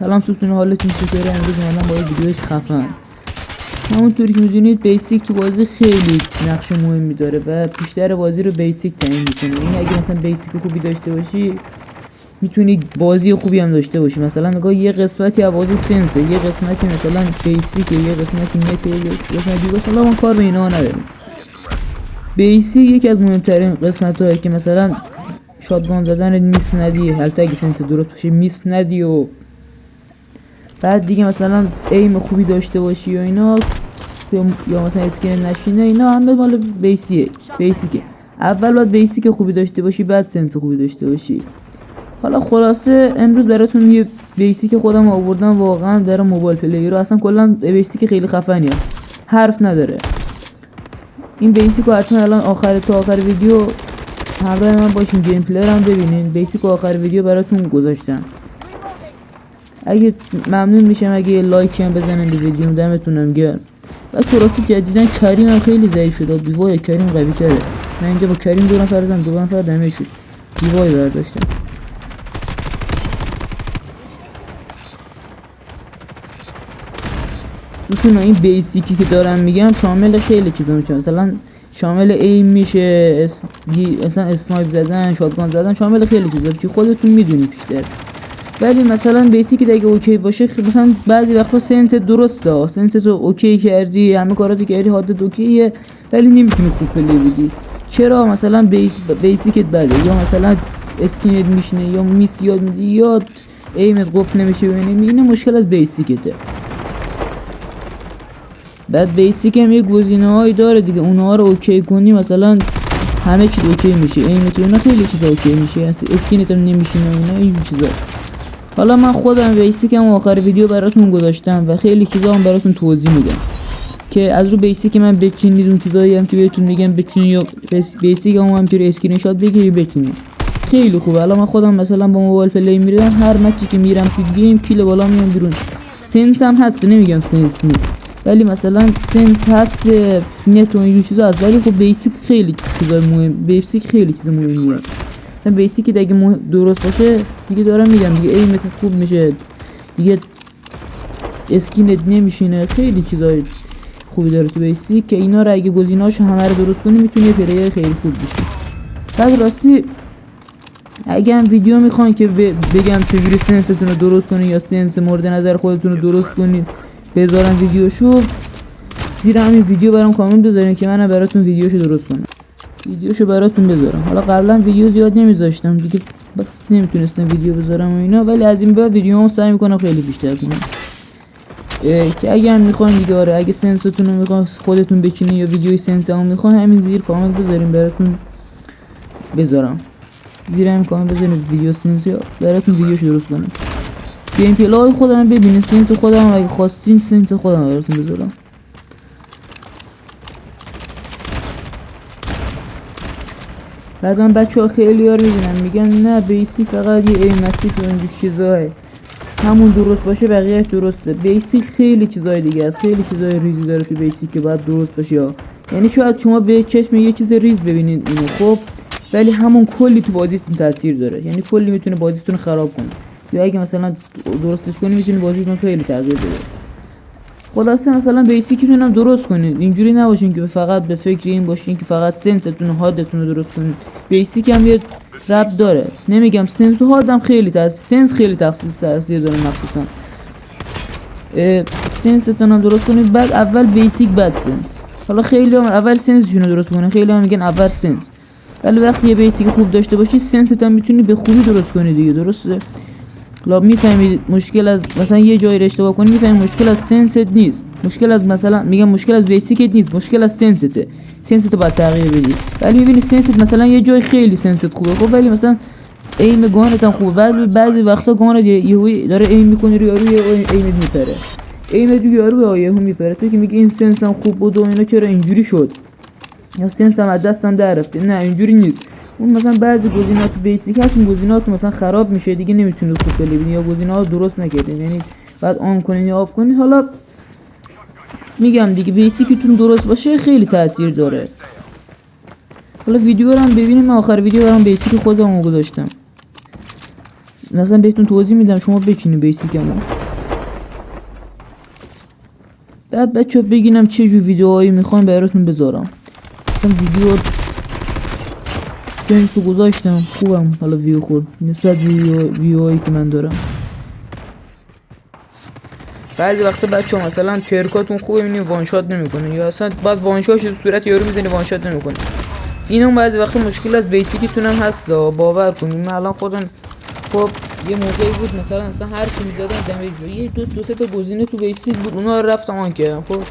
سلام دوستان، حالتون چطوره؟ امروز اومدم با یه ویدیوی خفن. همونطوری که میدونید بیسیک تو بازی خیلی نقش مهمی داره و بیشتر بازی رو بیسیک تعیین میکنه. یعنی اگه مثلا بیسیک خوبی داشته باشی میتونی بازی خوبی هم داشته باشی. مثلا نگاه یه قسمتی از بازی سنسه، یه قسمتی مثلا بیسیک، یه قسمتی نت، یه قسمتی دیگه. حالا ما کار به اینا نداریم. بیسیک یکی از مهمترین قسمت‌هایی که مثلا شاتگان زدن میس ندی، حتی اگه سنس درست باشه میس ندی و بعد دیگه مثلا ایم خوبی داشته باشی و اینا، یا مثلا اسکین نشینه، اینا همه مال بیسیکه. اول باید بیسیک خوبی داشته باشی، بعد سنس خوبی داشته باشی. حالا خلاصه امروز براتون یه بیسیک خودم آوردم واقعا برای موبایل پلیر رو. اصلا کلا بیسیک خیلی خفنیه، حرف نداره. این بیسیک رو حتما الان تا آخر ویدیو همراه من باشین، گیم پلی رو هم ببینین. بیسیک آخر ویدیو براتون گذاشتم. اگه ممنون میشم اگه لایک هم بزنن به ویدیو، دمتونم گرم. و راستی جدیدن کریم هم خیلی ضعیف شده. دیوای کریم قوی تره. من اینجا با کریم 2 نفر زدم، 2 نفر دمیج شد. دیوای برداشتم. سوسون این بیسیکی که دارم میگم شامل خیلی چیزا میشه. مثلا شامل ایم میشه، مثلا اسنایپ زدن، شاتگان زدن، شامل خیلی چیزا که خودتون میدونید بیشتر. ولی مثلا بیسیک دیگه اوکی باشه، مثلا بعضی وقتا سنس درسته، سنس تو اوکی کردی، همه کاراتو کردی، حادت اوکیه، ولی نمیتونی خوب پلی بدی. چرا؟ مثلا بیسیکت بده، یا مثلا اسکینت میشنه، یا میس یاد میدی، یا ایمت قفل نمیشه ببینی. این مشکل از بیسیکته. بعد بیسیک هم یه گزینه‌هایی داره دیگه، اونها رو اوکی کنی مثلا همه چی اوکی میشه، ایمت و اینا خیلی چیزا اوکی میشه، اسکینت هم نمیشینه اینا، این چیزا. حالا من خودم بیسیکم آخر ویدیو براتون گذاشتم و خیلی چیزا هم براتون توضیح میدم که از رو بیسیک من بچینید. اون چیزایی هم که بهتون میگم بچینید، یا بیسیک هم همینطوری اسکرین شات بگیرید بچینید، خیلی خوبه. حالا من خودم مثلا با موبایل پلی میرم، هر مچی که میرم تو گیم کیل بالا میام بیرون. سنس هم هست، نمیگم سنس نیست، ولی مثلا سنس هست، نت و این چیزا هست، ولی خب بیسیک خیلی چیزا مهم، بیسیک خیلی چیز مهمیه. من بیسیک دیگه درست باشه دیگه دارم میگم دیگه، ایمت خوب میشه دیگه، اسکینت نمیشینه، خیلی چیزای خوبی داره تو بیسیک که اینا رو اگه گزینه‌هاش همه رو درست کنی میتونی پلیر خیلی خوب بشی. بعد راستی اگه هم ویدیو میخوان که بگم چجوری سنستون رو درست کنین یا سنس مورد نظر خودتون رو درست کنین بذارم ویدیوشو، زیر همین ویدیو برام کامنت بذارین که منم براتون ویدیوشو درست کنم، ویدیوشو براتون بذارم. حالا قبلا ویدیو زیاد نمیذاشتم دیگه، بس نمیتونستم ویدیو بذارم و اینا، ولی از این بعد ویدیومو سعی میکنم خیلی بیشتر کنم که اگه هم میخواین دیگه، آره اگه سنستون رو میخواین خودتون بچینین یا ویدیوی سنس هم میخواین، همین زیر کامنت بذارین براتون بذارم. زیر همین کامنت بذارین ویدیو سنس یا براتون ویدیوشو درست کنم. گیم پلی خودم ببینین، سنس خودم اگه خواستین سنس خودم براتون بذارم. بعد من بچه‌ها خیلی ها رو میبینم میگن نه بیسیک فقط یه ایم نسیف و اینجور چیزاه، همون درست باشه بقیه‌اش درسته. بیسیک خیلی چیزای دیگه است، خیلی چیزای ریزی داره تو بیسیک که باید درست باشه. یعنی شاید شما به چشم یه چیز ریز ببینید اینو، خب ولی همون کلی تو بازیتون تاثیر داره، یعنی کلی میتونه بازیتون خراب کنه، یا اگه مثلا درستش کنی میتونه بازیتون خیلی تغییر بده. خلاصه مثلا بیسیکتون هم درست کنید، اینجوری نباشین که فقط به فکر این باشین که فقط سنستون و هادتون رو درست کنید. بیسیک هم یه ربط داره، نمیگم سنس و هاد هم خیلی سنس خیلی تاثیر داره، مخصوصا سنستون هم درست کنید، بعد اول بیسیک بعد سنس. حالا خیلی هم اول سنسشون رو درست کنن، خیلی هم میگن اول سنس، ولی وقتی یه بیسیک خوب داشته باشی سنست هم میتونی به خوبی درست کنی دیگه، درسته؟ لا میفهمید مشکل از مثلا یه جایی رو اشتباه کنی میفهمید مشکل از سنست نیست، مشکل از مثلا میگم مشکل از بیسیکت نیست، مشکل از سنسته. سنست باید تغییر بدی، ولی میبینی سنست مثلا یه جای خیلی سنست خوبه، خب ولی مثلا ایم گانت هم خوبه، ولی بعضی وقتا گانت یهو داره ایم میکنه رو یارو ایمت میپره، ایمت رو یارو یهو میپره، تو که میگی این سنس هم خوب بود و اینا چرا اینجوری شد، یا سنس هم از دستم در رفته. نه اینجوری نیست، اون مثلا بعضی گزینه‌ها تو بیسیک هست، اون گزینه‌ها مثلا خراب میشه دیگه، نمیتونید خوب پلی بدین، یا گزینه‌ها درست نکردین، یعنی بعد آن کنین یا آف کنین. حالا میگم دیگه بیسیکتون درست باشه خیلی تاثیر داره. حالا ویدیو رو هم ببینیم، من آخر ویدیو برام بیسیک خودم گذاشتم. مثلا بهتون توضیح میدم شما بچینید بیسیکمو. بعد بچه بگینم چه جور ویدیوهایی میخوام براتون بذارم. مثلا ویدیو سنسو گذاشتم خوبم حالا ویو خورد نسبت ویوهایی که من دارم. بعضی وقتا بچه ها مثلا پرکاتون خوبه میبینی وانشات نمیکنه یا اصلا بعد وانشاتش تو صورت یارو میزنی وانشات نمیکنه. این اون بعضی وقتا مشکل از بیسیکتون هم هست باور کنید. من الان خودم خب یه موقعی بود مثلا هر کی میزدم دم یه دو سه تا گزینه تو بیسیک بود اونا رو رفتم آن کردم. خب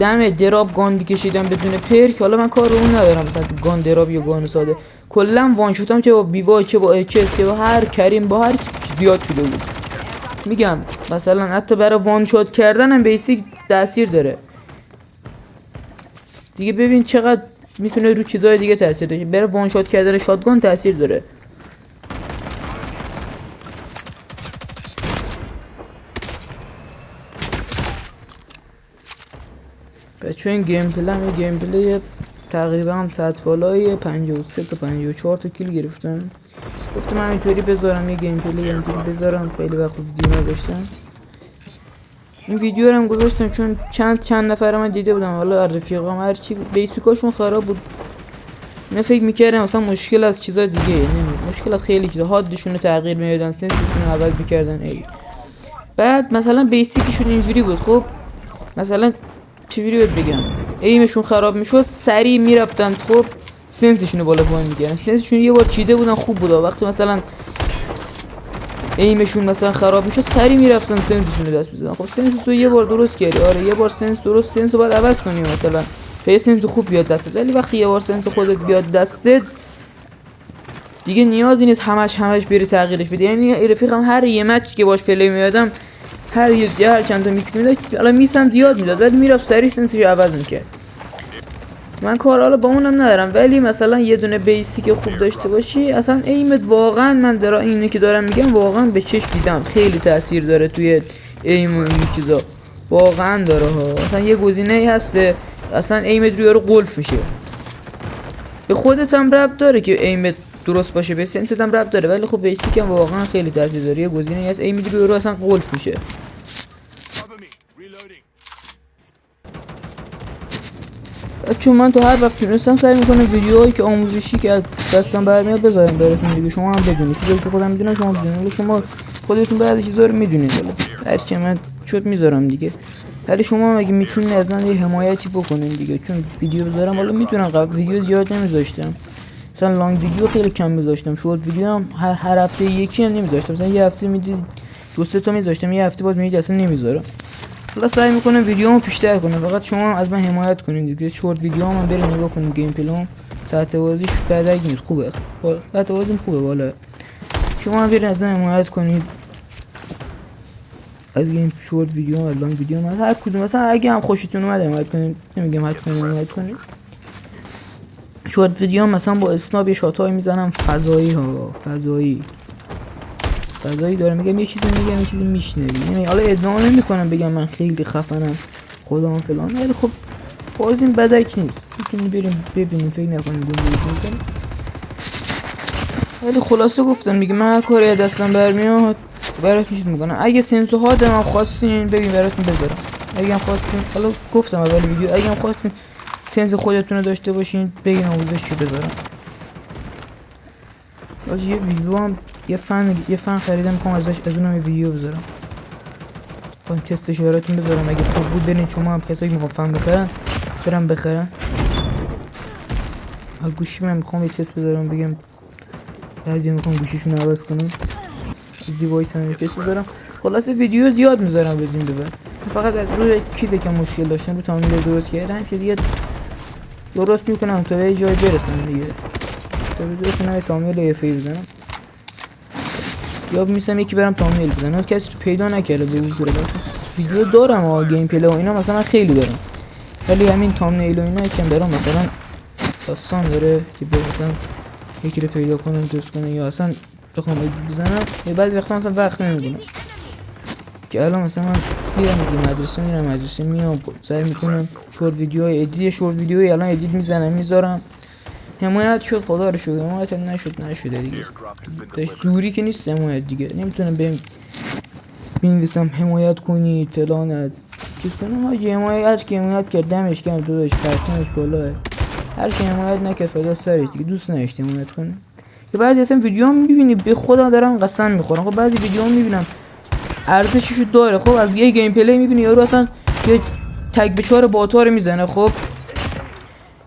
دم دراب گان بکشیدم بدون پرک. حالا من کار رو اون ندارم مثلا گان دراب یا گان ساده کلا وانشاتم چه با بیوا چه با اچ اس چه با هر کریم با هر زیاد شده بود. میگم مثلا حتی برای وان شات کردن هم بیسیک تاثیر داره دیگه. ببین چقدر میتونه رو چیزای دیگه تاثیر داره. برای وان شات کردن شاتگان تاثیر داره. بچه این گیم پلی تقریبا هم سطح بالایی 53 تا 54 تا کیل گرفتم. گفتم همینطوری بذارم یه گیم پلی بذارم. خیلی وقت ویدیو نداشتم. این ویدیو رو هم گذاشتم چون چند نفر من دیده بودم. حالا رفیقام هرچی بیسیکاشون خراب بود نه فکر میکردم مثلا مشکل از چیزا دیگه مشکل از خیلی چیزا حادشون رو تغییر میدادن سنسشون رو عوض میکردن. بعد مثلا بیسیکشون اینجوری بود. خب مثلا چجوری بهت بگم ایمشون خراب میشد سریع میرفتن خب سنسشون رو بالا پایین میکردن. سنسشون یه بار چیده بودن خوب بود وقتی مثلا ایمشون مثلا خراب میشد سری میرفتن سنسشون رو دست بزنن. خب سنس رو یه بار درست کردی آره یه بار سنس درست سنس رو باید عوض کنی مثلا به سنس خوب بیاد دستت. ولی وقتی یه بار سنس خودت بیاد دستت دیگه نیازی نیست همش بری تغییرش بدی. یعنی رفیقم هر یه مچ که باش پلی میادم هر چند تا میسک میداد حالا میسم زیاد میداد ولی میرفت سری سنسش رو عوض میکرد. من کار حالا با اونم ندارم ولی مثلا یه دونه بیسیک خوب داشته باشی اصلا ایمت واقعا من اینو که دارم میگم واقعا به چشم دیدم خیلی تاثیر داره توی ایم و این چیزا واقعا داره ها. اصلا یه گزینه هسته اصلا ایمت رو یارو قلف میشه. به خودت هم ربط داره که ایمت درست باشه به سنست هم ربط داره ولی خب بیسیک هم واقعا خیلی تاثیر داره. یه گزینه هست ایمت رو یارو اصلا قلف میشه. چون من تو هر وقت تونستم سعی میکنم ویدیوهایی که آموزشی که از دستم برمیاد بذارم براتون دیگه. شما هم بدونید چیزایی که خودم میدونم شما بدونید. شما خودتون بعضی چیزا رو میدونید ولی هرچی من شد میذارم دیگه. ولی شما اگه میتونید از من یه حمایتی بکنید دیگه چون ویدیو بذارم. حالا میتونم قبل ویدیو زیاد نمیذاشتم مثلا لانگ ویدیو خیلی کم میذاشتم. شورت ویدیو هم هر هفته یکی هم نمیذاشتم. مثلا یه هفته میدید دو سه تا میذاشتم یه هفته بعد میدید اصلا نمیذارم. حالا سعی میکنم ویدیومو بیشتر کنم فقط شما از من حمایت کنید دیگه. شورت ویدیوام برید نگاه کنید گیم پلیام سطح بازیش بدک نیست خوبه. سطح بازیش خوبه والا. شما هم برید از من حمایت کنید از گیم شورت ویدیو و لانگ ویدیو من هر کدوم مثلا اگه هم خوشتون اومد حمایت کنید نمیگم حتما حمایت کنید. شورت ویدیو مثلا با اسناب یه شاتای میزنم فضایی داره میگم یه چیزی میگم یه چیزی میشنوی. یعنی حالا ادعا نمیکنم بگم من خیلی خفنم خودم فلان ولی خب بازیم بدک نیست. میتونی بریم ببینیم فکر نکنیم دنبال کنیم. ولی خلاصه گفتم میگم من هر کاری دستم برمیاد براتون چیز میکنم. اگه سنسو ها دارم خواستین ببین براتون بذارم. اگه هم خواستین حالا گفتم اول ویدیو اگه هم خواستین سنس خودتون رو داشته باشین بگین آموزش چی بذارم. باشه یه ویدیو هم یه فن خریدم میخوام از اونم یه ویدیو بذارم. خواهم تستش براتون بذارم اگه خوب بود برین شما هم کسایی که میخوام فن بخرن برم بخرن. گوشی من میخوام یه تست بذارم بگم بعضی میخوام گوشیشون رو عوض کنم دیوایس هم یه تست بذارم. خلاصه ویدیو زیاد میذارم بزنین ببر. فقط از روی چیزی که مشکل داشتم رو تمام درست کردن که دیگه درست میکنم تا به یه جای برسم دیگه. تا بتونم تامیل ایفی بزنم یا میسم یکی برم تامیل بزنم. کسی رو پیدا نکرده به وجود ویدیو دارم و گیم پلی و اینا مثلا خیلی دارم ولی همین تامیل و اینا یکم برام مثلا داستان داره که مثلا یکی رو پیدا کنم درست کنم یا اصلا بخوام ادیت بزنم. یا بعضی وقتا مثلا وقت نمیدونم که الان مثلا من میرم مدرسه میام سعی میکنم شورت ویدیو ادیت شورت ویدیو الان ادیت میزنم میذارم حمایت شد خدا رو شکر، حمایت نشده دیگه. داشت زوری که نیست حمایت دیگه، نمیتونم بنویسم حمایت کنید فلان چیز کنم. حاجی حمایت که حمایت کرد دمش گرم داداش، پرچمش بالاه. هر کی حمایت نکرد فدا سرش دیگه، دوست نداشت حمایت کنه. که بعضی اصلا ویدیو هم میبینی به خدا دارم قسم میخورم، خب بعضی ویدیو هم میبینم ارزششو داره. خب از یه گیم پلی میبینی یارو اصلا یه تگ به 4 باتا رو میزنه. خب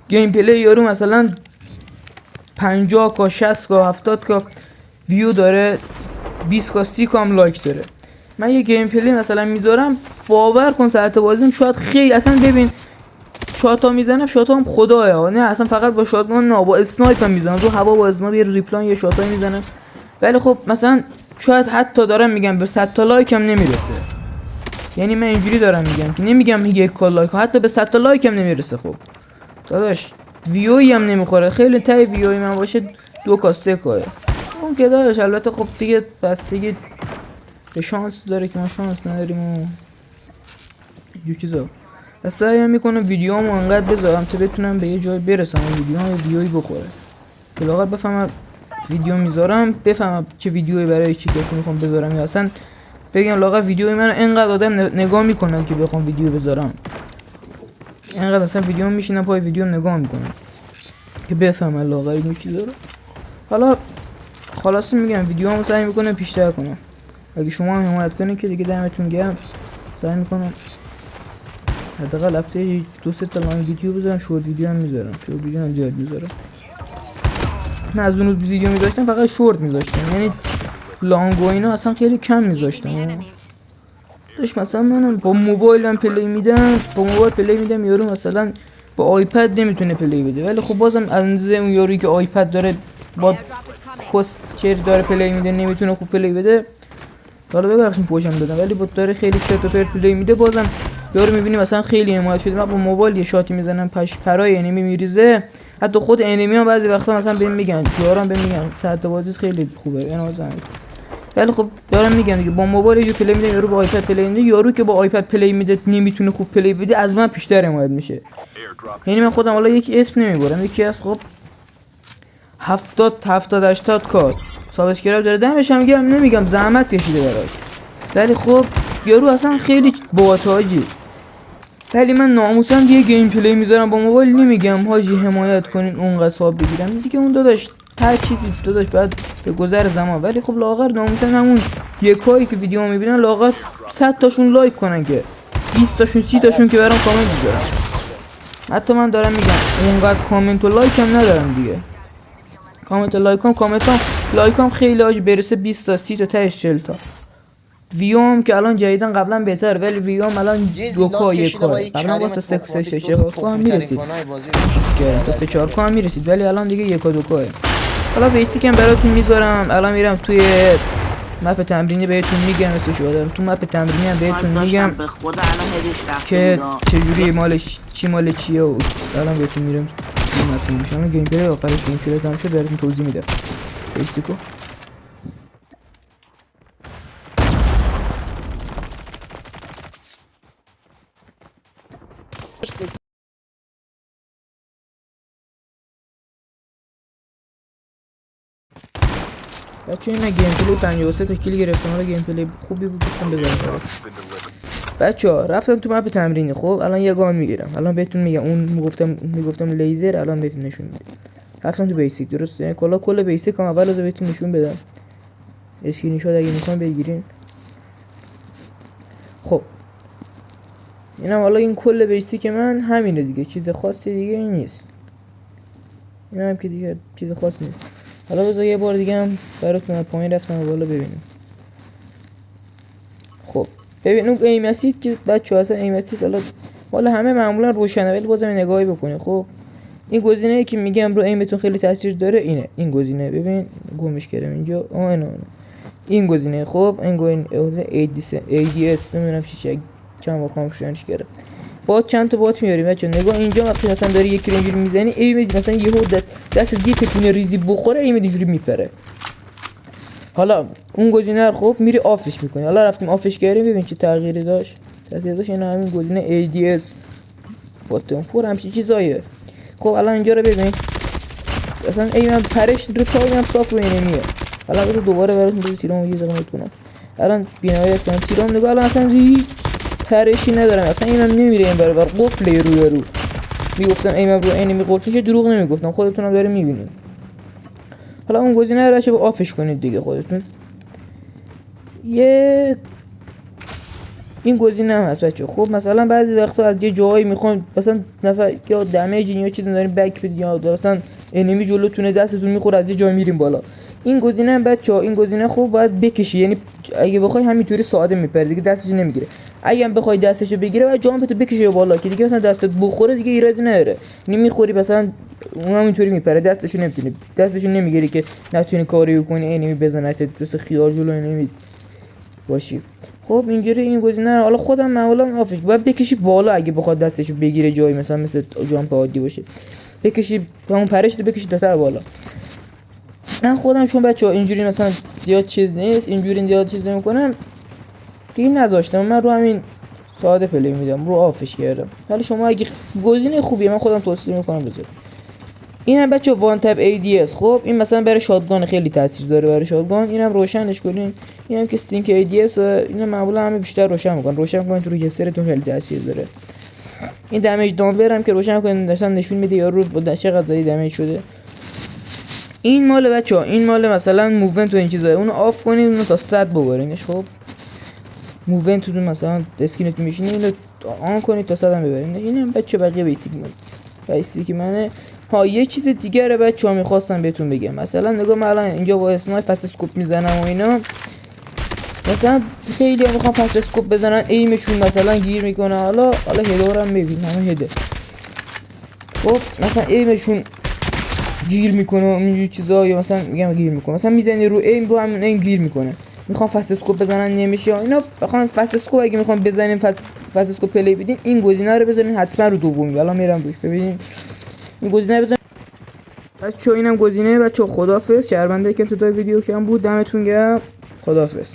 گیم پلی یارو مثلا 50 کا 60 کا 70 کا ویو داره، 20 کا 30 کا هم لایک داره. من یه گیم پلی مثلا میذارم باور کن ساعت بازیم شاید خیلی اصلا ببین شاتا میزنم، شاتا هم خدایا نه اصلا فقط با شاتگان نه با اسنایپ هم میزنم تو هوا، با اسنایپ یه ریپلان یه شاتا میزنم. ولی خب مثلا شاید حتی دارم میگم به 100 تا لایک هم نمیرسه. یعنی من اینجوری دارم میگم که نمیگم 1 کا لایک، حتی به 100 تا لایک هم نمیرسه. خب داداش ویوی هم نمیخوره، خیلی تای ویوی من باشه 2 کا 3 کا اون که داداش. البته خب دیگه بس دیگه به شانس داره که ما شانس نداریم و یه چیزا. سعی میکنم ویدیوامو انقدر بذارم تا بتونم به یه جای برسم و ویدیوام ویوی بخوره، که لااقل بفهمم ویدیو میذارم بفهمم چه ویدیویی برای چی کسی میخوام بذارم، یا اصلا بگم لااقل ویدیوی منو انقدر آدم نگاه میکنن که بخوام ویدیو بذارم، انقدر مثلا ویدیو میشینم پای ویدیو نگاه میکنم که بفهمم لااقل این چیزا رو. حالا خلاص میگم ویدیوامو سعی میکنم بیشتر کنم. اگه شما هم حمایت کنین که دیگه دمتون گرم. سعی میکنم حداقل هفته 2-3 تا لانگ ویدیو بذارم، شورت ویدیو هم میذارم، شورت ویدیو هم زیاد میذارم. من از اون روز ویدیو میذاشتم فقط شورت میذاشتم، یعنی لانگ و اینا اصلا خیلی کم میذاشتم. داش مثلا من با موبایلم پلی میدم، با موبایل پلی میدم، یارو مثلا با آیپد نمیتونه پلی بده، ولی خب بازم اندازه اون یارویی که آیپد داره با کست چر داره پلی میده نمیتونه خوب پلی بده. حالا ببخشید فوشم دادم، ولی با داره خیلی چرت و پرت پلی میده، بازم یارو میبینی مثلا خیلی حمایت شده. من با موبایل یه شاتی میزنم پرای انمی میریزه، حتی خود انمی ها بعضی وقتا مثلا بهم میگن یارم بهم میگن ساعت بازی خیلی خوبه اینا مثلا. ولی خب دارم میگم دیگه با موبایل یه پلی میده، یارو با آیپد پلی میده، یارو که با آیپد پلی میده نمیتونه خوب پلی بده از من بیشتر حمایت میشه. یعنی من خودم حالا یکی اسم نمیبرم، یکی از خب 70-80 کار سابسکرایب داره، دمش هم گرم، نمیگم زحمت کشیده براش، ولی خب یارو اصلا خیلی باحاجی. ولی من ناموسا یه گیم پلی میذارم با موبایل نمیگم حاجی حمایت کنین اونقدر حساب بگیرم دیگه، اون داداش هر چیزی داداش بعد به گذر زمان. ولی خب لاغر ناموسا همون یکایی که ویدیو میبینن لاغر 100 تاشون لایک کنن که 20 تاشون 30 تاشون که برام کامنت بذارن. حتی من دارم میگم اونقدر کامنت و لایک هم ندارم دیگه، کامنت و لایکام خیلی آج برسه 20 تا 30 تا تاش 40 تا. ویوم که الان جدیدن قبلا بهتر، ولی ویوم الان 2 کا 1 کا قبلا واسه 3 کا هم میرسید که تا 3 4 کا هم میرسید، ولی الان دیگه 1 کا 2 کا. حالا بیسیک هم براتون میذارم، الان میرم توی مپ تمرینی بهتون میگم اسمش رو دارم، تو مپ تمرینی هم بهتون میگم که چجوری مالش چی مال چیه و الان بهتون میرم متون میشم گیم پلی آخرش گیم پلی تمام شد براتون توضیح میدم. بیسیکو بچه این من گیم پلی 53 تا کیل گرفتم، حالا گیم پلی خوبی بود گفتم بذارم. بچه ها رفتم تو مپ تمرینی، خب الان یه گان میگیرم، الان بهتون میگم اون میگفتم لیزر، الان بهتون نشون میدم. رفتم تو بیسیک درسته، کل بیسیک هم اول از بهتون نشون بدم، اسکرین شات اگه میخوام بگیرین. خب اینم حالا این کل بیسیک من همینه دیگه، چیز خاصی دیگه این نیست، اینم که دیگه چیز خاصی نیست. حالا بذار یه بار دیگه هم براتون پایین رفتم و بالا ببینیم. خب ببین اون ایم اسید که بچه‌ها اصلا ایم اسید حالا همه معمولا روشنه، ولی بازم نگاهی بکنید. خب این گزینه‌ای که میگم رو ایمتون خیلی تاثیر داره اینه، این گزینه ببین گمش کردم اینجا اینا این گزینه. خب این گزینه ADS نمیدونم چی چند بار خاموشش کردم، با چند تا بات میاریم بچا نگاه اینجا وقتی مثلا داری یکی رو اینجوری میزنی ایم مثلا یهو دست یه تکونه ریزی بخوره ایم اینجوری میپره. حالا اون گزینه رو خب میری آفش میکنی، حالا رفتیم آفش کردیم ببین چه تغییری داشت. اینا همین گزینه ADS باتون فور همچین چیزاییه. خب الان اینجا رو ببین اصلا ایمم پرش رو تایم هم صاف رو انمیه. حالا دوباره براتون تیرام یه زغمت کنم. الان بینایت کنم تیرام نگاه، الان اصلا هیچ پرشی ندارم، اصلا اینم نمیره این برابر قفل رو میگفتم ایمم رو انمی قفلش، دروغ نمیگفتم، خودتونم داره میبینید. حالا اون گزینه رو بچه با آفش کنید دیگه خودتون. این گزینه هم هست بچه. خب مثلا بعضی وقتا از یه جایی میخوام مثلا نفر یا دمیج یا چیزی دارین بک بدید یا مثلا انمی جلوتونه دستتون میخوره از یه جای میریم بالا، این گزینه هم بچه‌ها این گزینه خوب باید بکشی، یعنی اگه بخوای همینطوری ساده میپره دیگه دستش نمیگیره. اگه هم بخوای دستشو بگیره بعد جامپتو بکشه بالا که دیگه مثلا دستت بخوره دیگه ایرادی نداره، نمیخوری مثلا اون همینطوری میپره دستشو نمیتونی دستشو نمیگیری که نتونی کاری بکنی انمی بزنت مثل خیار جلو انمی باشی. خب اینجوری این گزینه رو حالا خودم معمولا آفش باید بکشی بالا اگه بخواد دستشو بگیره جایی مثل جامپ عادی باشه، بکشی همون پرش رو بکشی تا بالا. من خودم چون بچه‌ها اینجوری مثلا زیاد چیز نیست، اینجوری زیاد چیز نمی‌کنم دیگه نذاشتم، من رو همین ساده پلی میدم، رو آفش کردم. حالا شما اگه گزینه خوبیه من خودم توصیه میکنم بذارید. اینم بچه وان تپ ADS. خب این مثلا برای شاتگان خیلی تاثیر داره، برای شاتگان اینم روشنش کنین. اینم که استینک ADS اینم معمولا همه بیشتر روشن میکنن تو رجسترتون خیلی تاثیر داره. این دمیج دامبلر هم که روشن کنین مثلا نشون میده یارو با چقدر زدی دمیج شده. این مال بچه‌ها این مال مثلا موومنت و این چیزا، اونو آف کنین اونو تا 100 ببرینش. خب موومنت تو مثلا اسکینتون میشینه اینو آن کنید تا 100 هم ببرین. اینم بچه بقیه بیسیک منه. ها یه چیز دیگه رو بچه‌ها می‌خواستم بهتون بگم، مثلا نگاه من الان اینجا با اسنایپ فست اسکوپ میزنم و اینا، مثلا خیلی میخوام فست اسکوپ بزنن ایمشون مثلا گیر میکنه. حالا هدارم ببین همه هده. خب مثلا ایمشون گیر میکنه اینجوری چیزا، یا مثلا میگم گیر میکنه، مثلا میزنی رو ایم رو همین این گیر میکنه، میخوام فست اسکوپ بزنن نمیشه. اینا بخوام فست اسکوپ اگه میخوام بزنین فست اسکوپ پلی بدین این گزینه رو بزنین حتما رو دومی. حالا میرم روش ببینین این گزینه بزنین بچه‌ها. اینم گزینه بچه‌ها. خدافظ. شهرونده که تو ویدیو کم بود دمتون گرم. خدافظ.